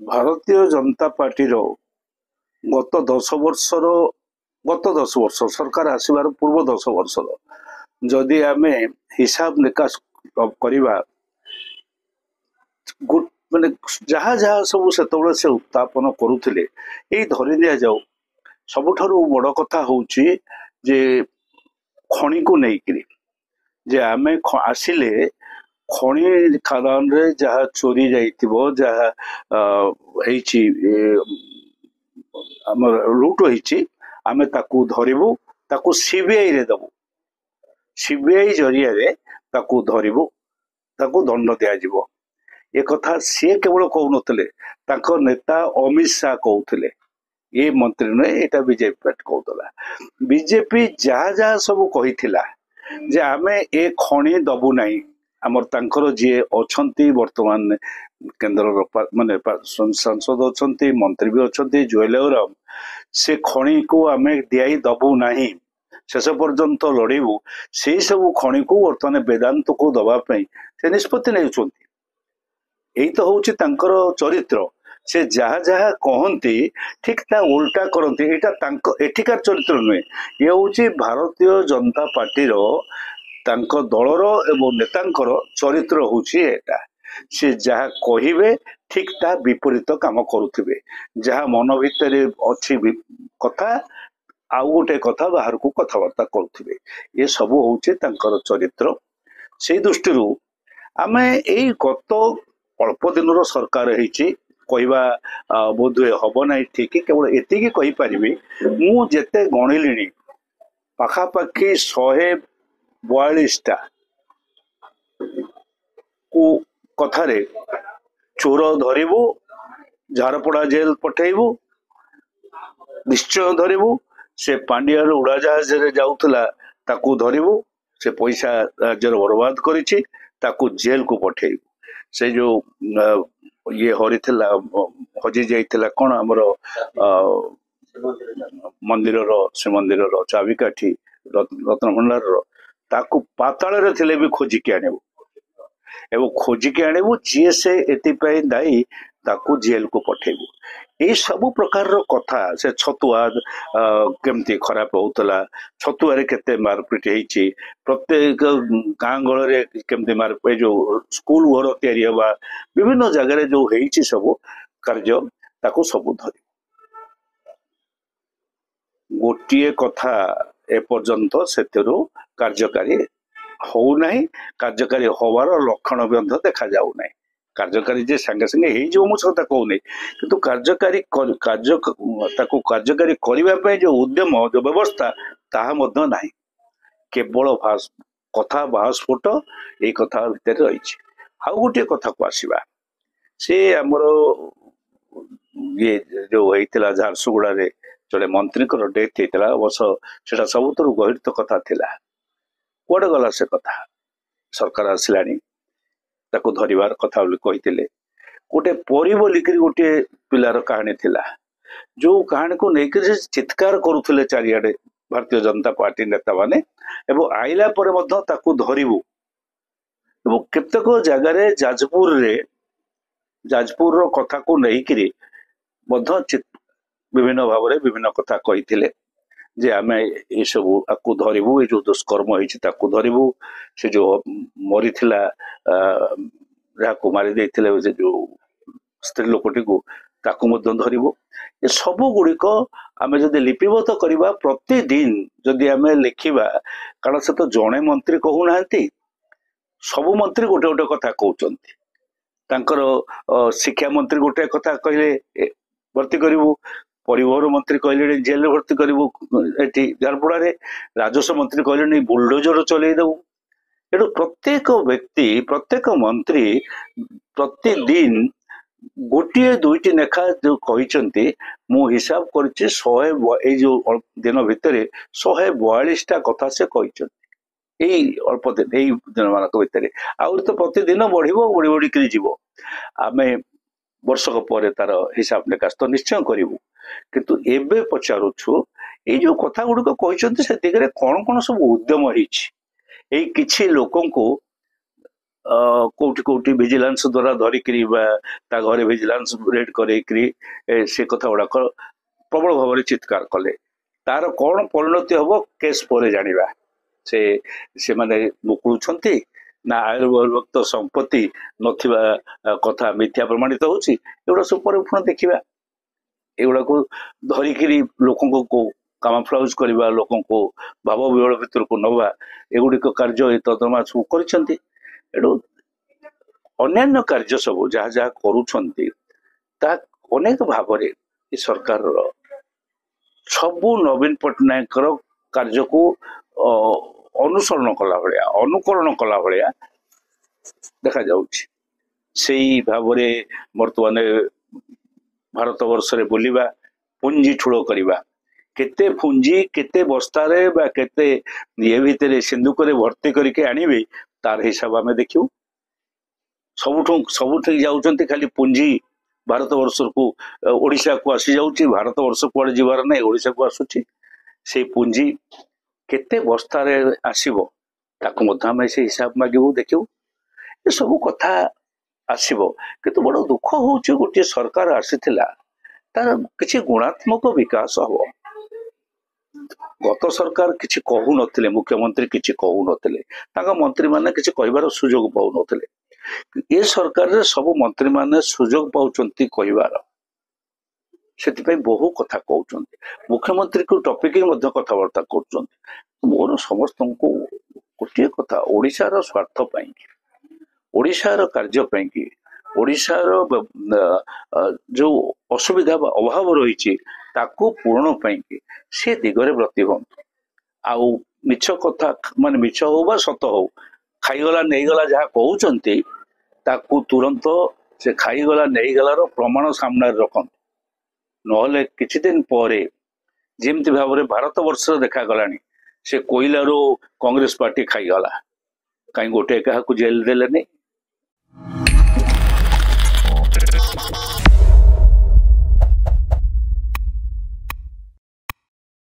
ଭାରତୀୟ ଜନତା ପାର୍ଟିର ଗତ 10 ବର୍ଷ ସରକାର ଆସିବାର ପୂର୍ବ 10 ବର୍ଷର ଯଦି ଆମେ ହିସାବ ନିକାଶ କରିବା ମାନେ ଯାହା ଯାହା ସବୁ ସେତେବେଳେ ସେ ଉତ୍ଥାପନ କରୁଥିଲେ ଏଇ ଧରି ଦିଆଯାଉ। ସବୁଠାରୁ ବଡ଼ କଥା ହଉଛି ଯେ ଖଣିକୁ ନେଇକିରି ଯେ ଆମେ ଆସିଲେ ଖଣି ଖାଦାନରେ ଯାହା ଚୋରି ଯାଇଥିବ ଯାହା ହେଇଛି ଆମର ଲୁଟ ହେଇଛି ଆମେ ତାକୁ ଧରିବୁ, ତାକୁ ସିବିଆଇ ରେ ଦେବୁ। ସିବିଆଇ ଜରିଆରେ ତାକୁ ଧରିବୁ, ତାକୁ ଦଣ୍ଡ ଦିଆଯିବ। ଏ କଥା ସିଏ କେବଳ କହୁନଥିଲେ, ତାଙ୍କ ନେତା ଅମିତ ଶାହ କହୁଥିଲେ। ଏ ମନ୍ତ୍ରୀ ନୁହେଁ, ଏଇଟା ବିଜେପି ପାର୍ଟି କହୁଥିଲା। ବିଜେପି ଯାହା ଯାହା ସବୁ କହିଥିଲା ଯେ ଆମେ ଏ ଖଣି ଦବୁ ନାହିଁ, ଆମର ତାଙ୍କର ଯିଏ ଅଛନ୍ତି ବର୍ତ୍ତମାନ କେନ୍ଦ୍ରର ମାନେ ସାଂସଦ ଅଛନ୍ତି, ମନ୍ତ୍ରୀ ବି ଅଛନ୍ତି ଜୁଏଲ ଓରାମ, ସେ ଖଣିକୁ ଆମେ ଦିଆଇ ଦବୁ ନାହିଁ, ଶେଷ ପର୍ଯ୍ୟନ୍ତ ଲଢିବୁ। ସେଇ ସବୁ ଖଣିକୁ ବର୍ତ୍ତମାନ ବେଦାନ୍ତକୁ ଦବା ପାଇଁ ସେ ନିଷ୍ପତ୍ତି ନେଉଛନ୍ତି। ଏଇ ତ ହଉଛି ତାଙ୍କର ଚରିତ୍ର। ସେ ଯାହା ଯାହା କହନ୍ତି ଠିକ ତା ଉଲ୍ଟା କରନ୍ତି। ଏଇଟା ତାଙ୍କ ଏଠିକାର ଚରିତ୍ର ନୁହେଁ, ଇଏ ହଉଛି ଭାରତୀୟ ଜନତା ପାର୍ଟିର ତାଙ୍କ ଦଳର ଏବଂ ନେତାଙ୍କର ଚରିତ୍ର ହଉଛି ଏଟା। ସେ ଯାହା କହିବେ ଠିକ ତା ବିପରୀତ କାମ କରୁଥିବେ। ଯାହା ମନ ଭିତରେ ଅଛି କଥା ଆଉ ଗୋଟେ କଥା ବାହାରକୁ କଥାବାର୍ତ୍ତା କରୁଥିବେ। ଏ ସବୁ ହଉଛି ତାଙ୍କର ଚରିତ୍ର। ସେଇ ଦୃଷ୍ଟିରୁ ଆମେ ଏଇ ଗତ ଅଳ୍ପ ଦିନର ସରକାର ହେଇଛି କହିବା ବୋଧହୁଏ ହବ ନାହିଁ ଠିକ। କେବଳ ଏତିକି କହିପାରିବି, ମୁଁ ଯେତେ ଗଣିଲିଣି ପାଖାପାଖି 142ଟା କଥାରେ ଚୋର ଧରିବୁ, ଝାରପଡା ଜେଲ ପଠେଇବୁ, ନିଶ୍ଚୟ ଧରିବୁ। ସେ ପାଣ୍ଡିଆରୁ ଉଡାଜାହାଜରେ ଯାଉଥିଲା ତାକୁ ଧରିବୁ, ସେ ପଇସା ରାଜ୍ୟର ବର୍ବାଦ କରିଛି, ତାକୁ ଜେଲକୁ ପଠେଇବୁ। ସେ ଯୋଉ ଇଏ ହଜି ଯାଇଥିଲା କଣ ଆମର ମନ୍ଦିରର, ଶ୍ରୀମନ୍ଦିରର ଚାବିକାଠି ରତ୍ନଭଣ୍ଡାରର, ତାକୁ ପାତାଳରେ ଥିଲେ ବି ଖୋଜିକି ଆଣିବୁ ଏବଂ ଖୋଜିକି ଆଣିବୁ। ଯିଏ ସେ ଏଥିପାଇଁ ଦାୟୀ ତାକୁ ଜେଲକୁ ପଠେଇବୁ। ଏଇ ସବୁ ପ୍ରକାରର କଥା। ସେ ଛତୁଆ କେମିତି ଖରାପ ହଉଥିଲା, ଛତୁଆରେ କେତେ ମାରପିଟ ହେଇଛି, ପ୍ରତ୍ୟେକ ଗାଁ ଗହଳରେ କେମିତି ମାରପିଟ, ଯୋଉ ସ୍କୁଲ ଘର ତିଆରି ହେବା, ବିଭିନ୍ନ ଜାଗାରେ ଯୋଉ ହେଇଛି ସବୁ କାର୍ଯ୍ୟ, ତାକୁ ସବୁ ଧରିବୁ। ଗୋଟିଏ କଥା ଏପର୍ଯ୍ୟନ୍ତ ସେଥିରୁ କାର୍ଯ୍ୟକାରୀ ହଉନାହିଁ, କାର୍ଯ୍ୟକାରୀ ହବାର ଲକ୍ଷଣ ମଧ୍ୟ ଦେଖାଯାଉନାହିଁ। କାର୍ଯ୍ୟକାରୀ ଯେ ସାଙ୍ଗେ ସାଙ୍ଗେ ହେଇଯିବ ମୁଁ କଥା କହୁନି, କିନ୍ତୁ ତାକୁ କାର୍ଯ୍ୟକାରୀ କରିବା ପାଇଁ ଯୋଉ ଉଦ୍ୟମ, ଯୋଉ ବ୍ୟବସ୍ଥା, ତାହା ମଧ୍ୟ ନାହିଁ। କେବଳ କଥା ବାହାସ୍ଫୋଟ ଏଇ କଥା ଭିତରେ ରହିଛି। ଆଉ ଗୋଟିଏ କଥାକୁ ଆସିବା, ସେ ଆମର ଇଏ ଯୋଉ ହେଇଥିଲା ଝାରସୁଗୁଡାରେ ଜଣେ ମନ୍ତ୍ରୀଙ୍କର ଡେଥ ହେଇଥିଲା, ଅବଶ୍ୟ ସେଟା ସବୁଥିରୁ ଗର୍ହିତ କଥା ଥିଲା। କୁଆଡେ ଗଲା ସେ କଥା? ସରକାର ଆସିଲାଣି, ତାକୁ ଧରିବାର କଥା ବୋଲି କହିଥିଲେ। ଗୋଟେ ପରି ବୋଲିକିରି ଗୋଟିଏ ପିଲାର କାହାଣୀ ଥିଲା, ଯୋଉ କାହାଣୀକୁ ନେଇକରି ସେ ଚିତ୍କାର କରୁଥିଲେ ଚାରିଆଡେ ଭାରତୀୟ ଜନତା ପାର୍ଟି ନେତାମାନେ, ଏବଂ ଆଇଲା ପରେ ମଧ୍ୟ ତାକୁ ଧରିବୁ। ଏବଂ କେତେକ ଜାଗାରେ ଯାଜପୁରର କଥାକୁ ନେଇକିରି ମଧ୍ୟ ବିଭିନ୍ନ ଭାବରେ ବିଭିନ୍ନ କଥା କହିଥିଲେ ଯେ ଆମେ ଏସବୁ ଆକୁ ଧରିବୁ, ଏ ଯୋଉ ଦୁଷ୍କର୍ମ ହେଇଛି ତାକୁ ଧରିବୁ, ସେ ଯୋଉ ମରିଥିଲା ଯାହାକୁ ମାରି ଦେଇଥିଲେ ସେ ଯୋଉ ସ୍ତ୍ରୀ ଲୋକଟିକୁ, ତାକୁ ମଧ୍ୟ ଧରିବୁ। ଏ ସବୁ ଗୁଡିକ ଆମେ ଯଦି ଲିପିବଦ୍ଧ କରିବା, ପ୍ରତିଦିନ ଯଦି ଆମେ ଲେଖିବା, କାରଣ ସେ ତ ଜଣେ ମନ୍ତ୍ରୀ କହୁନାହାନ୍ତି, ସବୁ ମନ୍ତ୍ରୀ ଗୋଟେ ଗୋଟେ କଥା କହୁଛନ୍ତି। ତାଙ୍କର ଶିକ୍ଷା ମନ୍ତ୍ରୀ ଗୋଟେ କଥା କହିଲେ ଭର୍ତ୍ତି କରିବୁ, ପରିବହନ ମନ୍ତ୍ରୀ କହିଲେଣି ଜେଲରେ ଭର୍ତ୍ତି କରିବୁ, ଏଠି ଝାରପଡାରେ ରାଜସ୍ୱ ମନ୍ତ୍ରୀ କହିଲେଣି ବୁଲଡୋଜର ଚଲେଇ ଦେବୁ। ଏଠୁ ପ୍ରତ୍ୟେକ ବ୍ୟକ୍ତି, ପ୍ରତ୍ୟେକ ମନ୍ତ୍ରୀ ପ୍ରତିଦିନ ଗୋଟିଏ ଦୁଇଟି ଲେଖା ଯୋଉ କହିଛନ୍ତି, ମୁଁ ହିସାବ କରିଛି ଏଇ ଯୋଉ ଦିନ ଭିତରେ 142ଟା କଥା ସେ କହିଛନ୍ତି। ଏଇ ଅଳ୍ପ ଦିନ, ଏଇ ଦିନ ମାନଙ୍କ ଭିତରେ। ଆହୁରି ତ ପ୍ରତିଦିନ ବଢିବ, ବଢି ବଢିକିରି ଯିବ। ଆମେ ବର୍ଷକ ପରେ ତାର ହିସାବ ନିକାଶ ତ ନିଶ୍ଚୟ କରିବୁ। କିନ୍ତୁ ଏବେ ପଚାରୁଛୁ, ଏଇ ଯୋଉ କଥା ଗୁଡିକ କହିଛନ୍ତି ସେ ଦିଗରେ କଣ କଣ ସବୁ ଉଦ୍ୟମ ହେଇଛି? ଏଇ କିଛି ଲୋକଙ୍କୁ कोठी कोठी भिजिलांस द्वारा धरिकी घरे भिजिलांस रेड कर से कथा गुड़ाक प्रबल भाव में चित्कार कले तार कौन परिणति हम केस पर जाना से माने मुकुलुंट ना आयुर्भक्त संपत्ति नथिबा कथा मिथ्या प्रमाणित होची एगुड़ा सब पर पुणी देखा एगुड़ा को धरिकी लोक को कामफ्लाउज करवा लोक को भाव विहल भितर को नवा एगुड़िक कार्य तदमा सब कर अन्य कार्य सब जहाँ जहाँ करुँच अनेक भाव सरकार सबू नवीन पट्टनायक कार्य को अनुसरण कला भाया अनुकरण कला भाया देखा जाउछि सेही भाव बर्तमान भारत वर्ष रे बुलिबा पुंजी ठुलो करिबा केते पुंजी केते बस्तारे बा केते ये भितर सिंधुक भर्ती करके आनिबे तार हिसाब आम देखियो सबुठ जाउछन्ति खाली पुंजी भारत वर्ष को ओडिशा को आसी जाउछि भारत वर्ष कुआडे जीवार नै ओडिशा को आसुछि से पुंजी केते बस्तारे आसीबो ताको मध्य आम से हिसाब मागिबो देखियो ये सब कथा आसीबो किंतु बड़ दुख होउछि गोटे सरकार आसीथिला तार किछि गुणात्मक विकास हो गत सरकार किछि कहू नथिले मुख्यमंत्री किछि कहू नथिले ताका मंत्री माने किछि कहिबार सुजोग पाउ नथिले ये सरकार रे सब मंत्री माने सुजोग पाउचंती कहिबार सेति बहु कथा कहउचंती मुख्यमंत्री को टॉपिक मध्य कथबार्ता करूचंती मोर समस्त को गोटे कथा ओडिशार स्वार्थ पाई ओडिशार कार्य पाई ओडिशार जो असुविधा अभाव रही ताकू पूर्ण पाई से दिगरे प्रतिबंध आउ मिछ कथा माने मिछ हो बा सत हो खाईगला नहींगला जहाँ कहते ताकू तुरंत से खाईगला नहींगलार प्रमाण सामने रखत नहले किछि दिन परे जेमती भाव में भारत वर्ष देखा गलानी से कोइलारो कांग्रेस पार्टी खाईगला कहीं गोटे क्या जेल देले नहीं।